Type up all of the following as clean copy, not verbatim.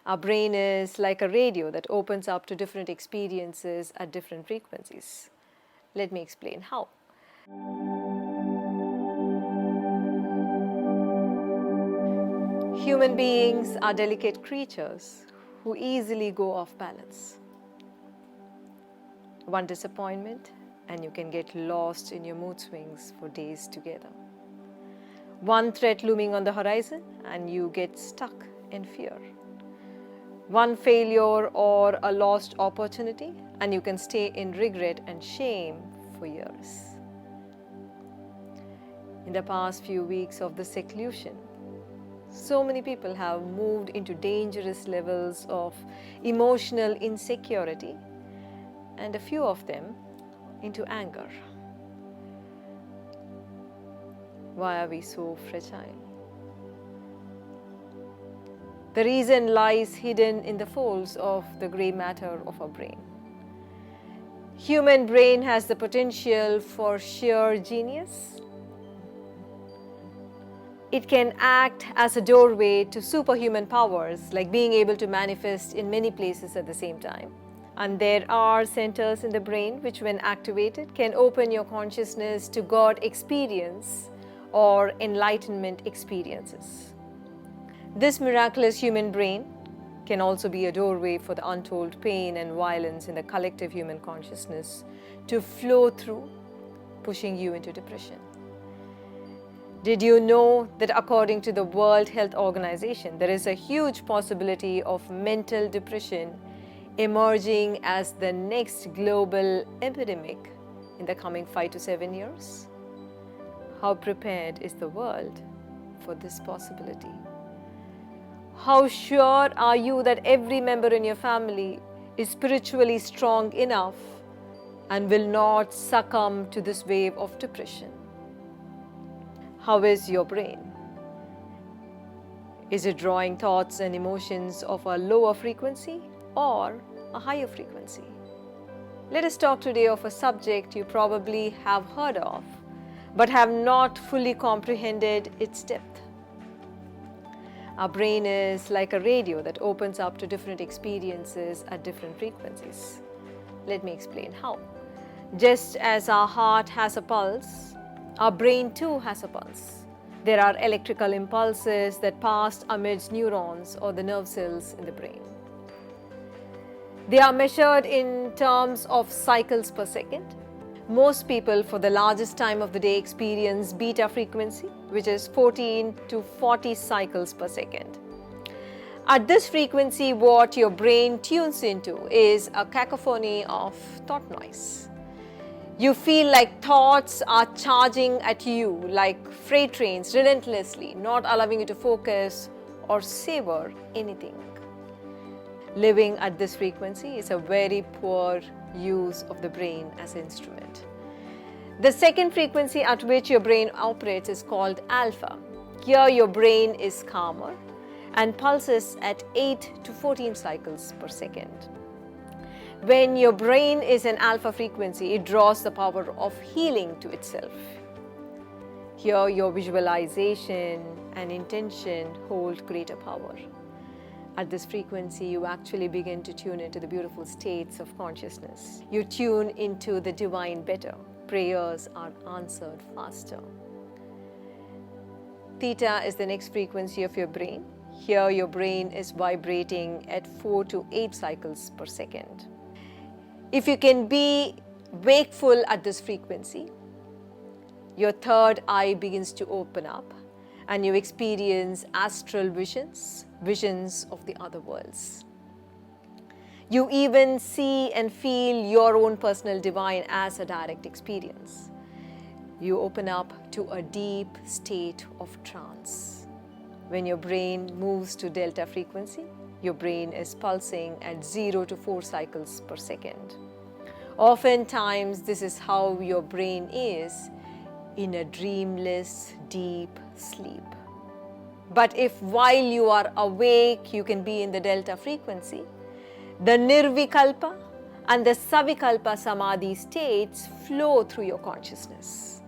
Our brain is like a radio that opens up to different experiences at different frequencies. Let me explain how. Human beings are delicate creatures who easily go off balance. One disappointment and you can get lost in your mood swings for days together. One threat looming on the horizon and you get stuck in fear. One failure or a lost opportunity and you can stay in regret and shame for years. In the past few weeks of the seclusion, so many people have moved into dangerous levels of emotional insecurity and a few of them into anger. Why are we so fragile? The reason lies hidden in the folds of the grey matter of our brain. Human brain has the potential for sheer genius. It can act as a doorway to superhuman powers, like being able to manifest in many places at the same time. And there are centers in the brain which, when activated, can open your consciousness to God experience or enlightenment experiences. This miraculous human brain can also be a doorway for the untold pain and violence in the collective human consciousness to flow through, pushing you into depression. Did you know that according to the World Health Organization, there is a huge possibility of mental depression emerging as the next global epidemic in the coming 5 to 7 years? How prepared is the world for this possibility? How sure are you that every member in your family is spiritually strong enough and will not succumb to this wave of depression? How is your brain? Is it drawing thoughts and emotions of a lower frequency or a higher frequency? Let us talk today of a subject you probably have heard of, but have not fully comprehended its depth. Our brain is like a radio that opens up to different experiences at different frequencies. Let me explain how. Just as our heart has a pulse, our brain too has a pulse. There are electrical impulses that pass amidst neurons or the nerve cells in the brain. They are measured in terms of cycles per second. Most people for the largest time of the day experience beta frequency, which is 14 to 40 cycles per second. At this frequency, what your brain tunes into is a cacophony of thought noise. You feel like thoughts are charging at you like freight trains relentlessly, not allowing you to focus or savor anything. Living at this frequency is a very poor use of the brain as an instrument. The second frequency at which your brain operates is called alpha. Here your brain is calmer and pulses at 8 to 14 cycles per second. When your brain is in alpha frequency, it draws the power of healing to itself. Here your visualization and intention hold greater power. At this frequency, you actually begin to tune into the beautiful states of consciousness. You tune into the divine better. Prayers are answered faster. Theta is the next frequency of your brain. Here your brain is vibrating at 4 to 8 cycles per second. If you can be wakeful at this frequency, your third eye begins to open up and you experience astral visions, visions of the other worlds. You even see and feel your own personal divine as a direct experience. You open up to a deep state of trance. When your brain moves to delta frequency, your brain is pulsing at 0 to 4 cycles per second. Oftentimes, this is how your brain is in a dreamless, deep sleep. But if while you are awake, you can be in the delta frequency, the nirvikalpa and the savikalpa samadhi states flow through your consciousness.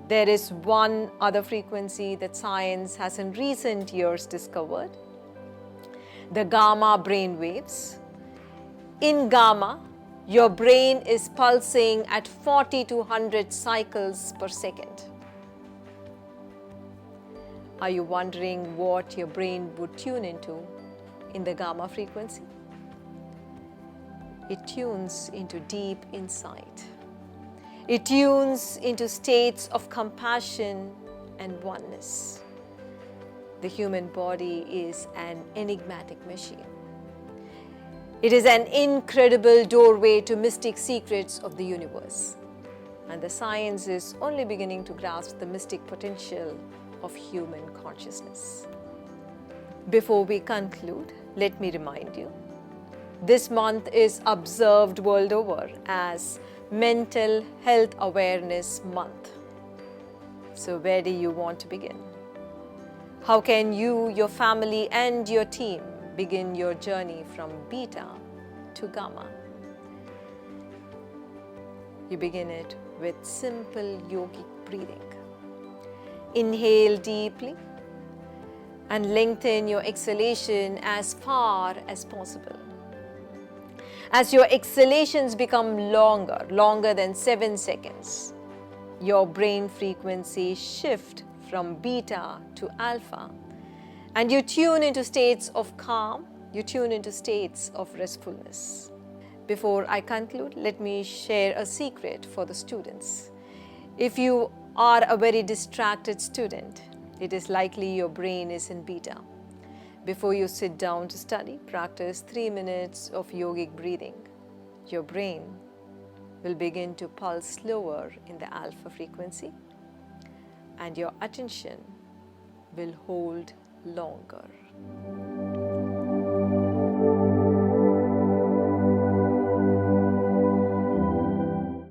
There is one other frequency that science has in recent years discovered. the gamma brain waves. In gamma, your brain is pulsing at 40 to 100 cycles per second. Are you wondering what your brain would tune into in the gamma frequency? It tunes into deep insight. It tunes into states of compassion and oneness. The human body is an enigmatic machine. It is an incredible doorway to mystic secrets of the universe. And the science is only beginning to grasp the mystic potential of human consciousness. Before we conclude, let me remind you, this month is observed world over as Mental Health Awareness Month. So where do you want to begin? How can you, your family and your team begin your journey from beta to gamma? You begin it with simple yogic breathing. Inhale deeply and lengthen your exhalation as far as possible. As your exhalations become longer than 7 seconds, your brain frequency shifts from beta to alpha, and you tune into states of calm, you tune into states of restfulness. Before I conclude, let me share a secret for the students. If you are a very distracted student, it is likely your brain is in beta. Before you sit down to study, practice 3 minutes of yogic breathing. Your brain will begin to pulse slower in the alpha frequency, and your attention will hold longer.